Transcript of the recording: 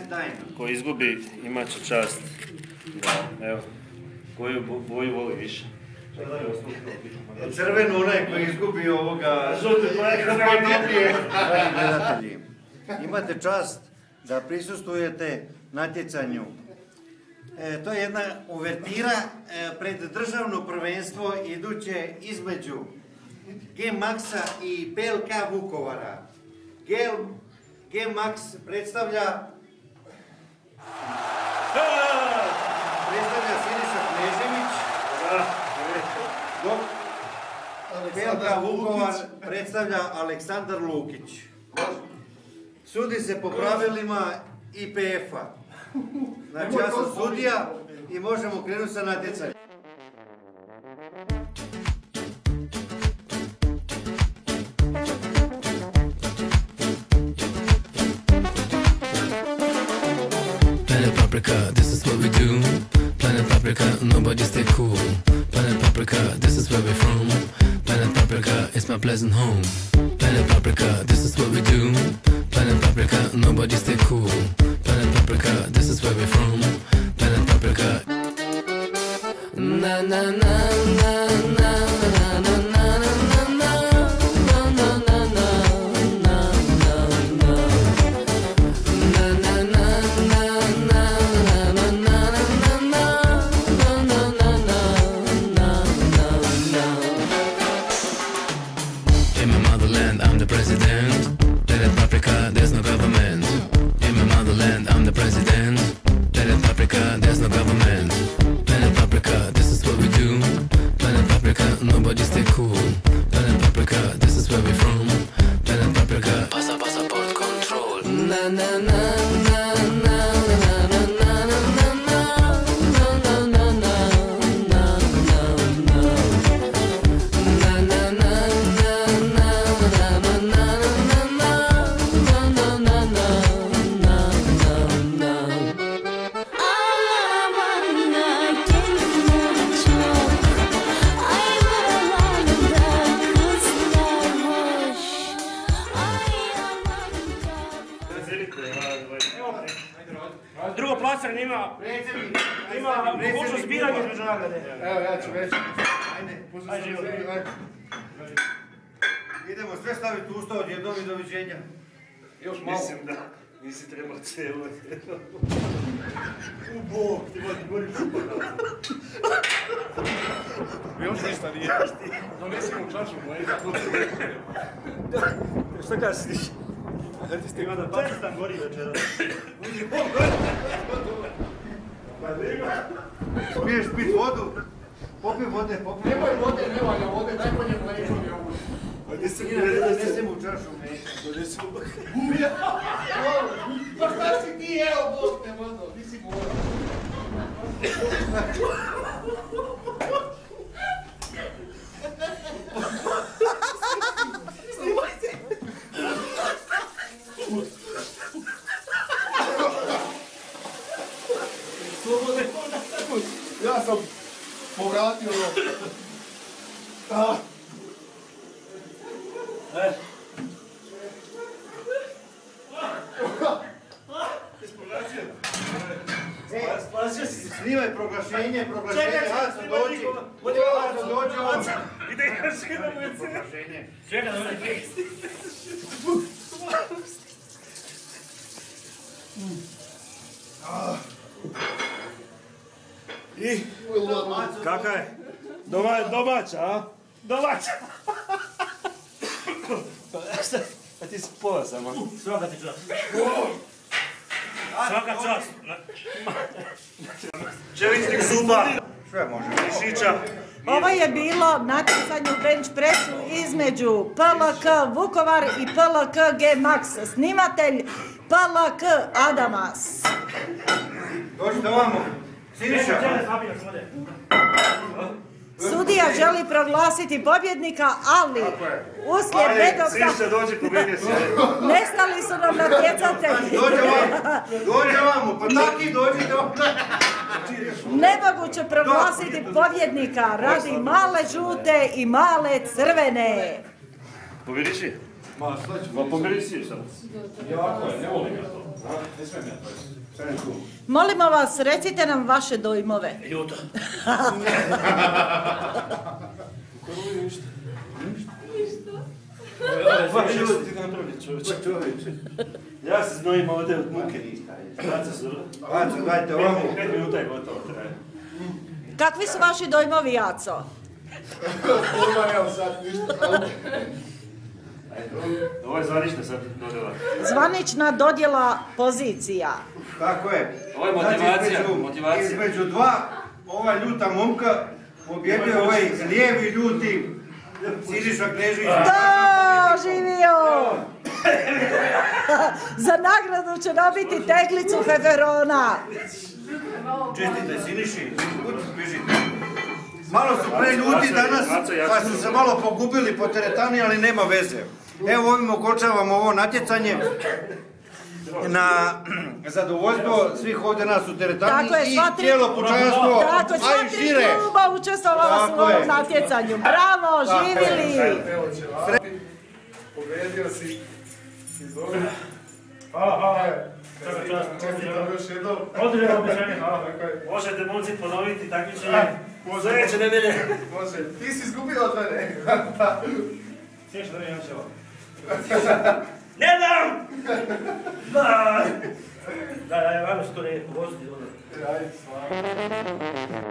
tajno. Ko izgubi, imat će čast. Evo, koju boju voli više? Crvenu onaj koji izgubi ovoga... Gledatelji, imate čast da prisustvujete natjecanju. To je jedna uvertira pred državno prvenstvo iduće između G-Maxa i PLK Vukovara. G-Max predstavlja Siniša Knežević, dok PLK Vukovar predstavlja Aleksandar Lukić. Sudi se po pravilima IPF-a. Znači ja sam sudija i možemo krenuti sa natjecanjem. Planet Paprika, this is what we do. Planet Paprika, nobody stay cool. Planet Paprika, this is where we're from. Planet Paprika, it's my pleasant home. Planet Paprika, this is what we do. Planet Paprika, nobody stay cool. Planet Paprika, this is where we're from. Planet Paprika. Na na na na na na na na na. Nobody stay cool. Planet Paprika, this is where we're from. Planet Paprika, passport control. Na na na na na na na na na na na na. Drugo placer nima mogućnost biranja između nagrade. Evo, ja ću reći. Ajde. Idemo sve staviti u usta odjednom i doviđenja. Još malo. Mislim da nisi trebao cijelo. U Bog, ti gori šupa. Još ništa nije. Donesi mu čašu moje. Šta kasniš? Ima da Pakistan gori večeras. Smiješ pit vodu? Popij vode, popij vode. Nemoj vode, nema vode, daj po njemu mlijeko mi ovu. Donesi mu čašu mlijeka. Donesi mu mlijeka. Pa šta si ti, evo, Bog te vodo, nisi mu vodo. Ja sam povratio ono. Spasio si. Snimaj proglašenje. Haco, dođi. Haco, dođi ovdje. Ide još jedan proglašenje. Čekaj da ovdje. I? Kaka je? Domaća, a? Domaća! A ti si pola samo. Svaka ti čast. Svaka čast. Čevičnik zuba. Sve može. Mišića. Ovo je bilo natjecanje u bench pressu između PLK Vukovar i PLK G-Max. Snimatelj PLK Adamas. Dođite ovamo. Siniša. Sudija želi proglasiti pobjednika, ali uslijed bedovka Siniša, dođi ko meni se. nestali su nam natjecatelji. Dođe ovamo, pa taki dođite ovamo. Nemoguće proglasiti pobjednika radi male žute i male crvene. Pobjedići? Ma, šta ću? Ma pomiri si sad. Jako je, ne volim ja to. Ne smijem ja to. Sve ne tu. Molimo vas, recite nam vaše dojmove. Ljuta. Ko ne vidi ništa? Baš ljudi ti napravili čovječe. Ja se znojim ovdje od muke. Aco, dajte ovamo. 5 minuta je gotovo traje. Kakvi su vaši dojmovi, Jaco? Ima evo sad ništa. Ovo je zvanična sad dodjela. Zvanična dodjela pozicija. Tako je. Ovo je motivacija, Znači, motivacija. između dva, ova ljuta momka pobjedio ovaj lijevi ljuti Siniša Knežić. Da, živio! Za nagradu će dobiti teglicu feferona. Čestite Siniši, kud bježite? Malo su pre ljuti danas, pa su se malo pogubili po teretani, ali nema veze. Evo ovim okončavamo ovo natjecanje na zadovoljstvo svih ovdje nas u teretani i cijelo pučanstvo, Tako, sva a i tri šire. kluba učestvovala su u ovom natjecanju. Bravo, živili! Evo će vati. Pobjedio si. Izvoli. Hvala. Čestitam još jednom. Određeno obećanje, hvala. Možete momci ponoviti takmičenje sljedeće nedelje. Može. Ti si izgubio od mene. Sjeća da mi imam ćeva. Ne dam! Da, vamo što ne voziti. Ajde, stvarno.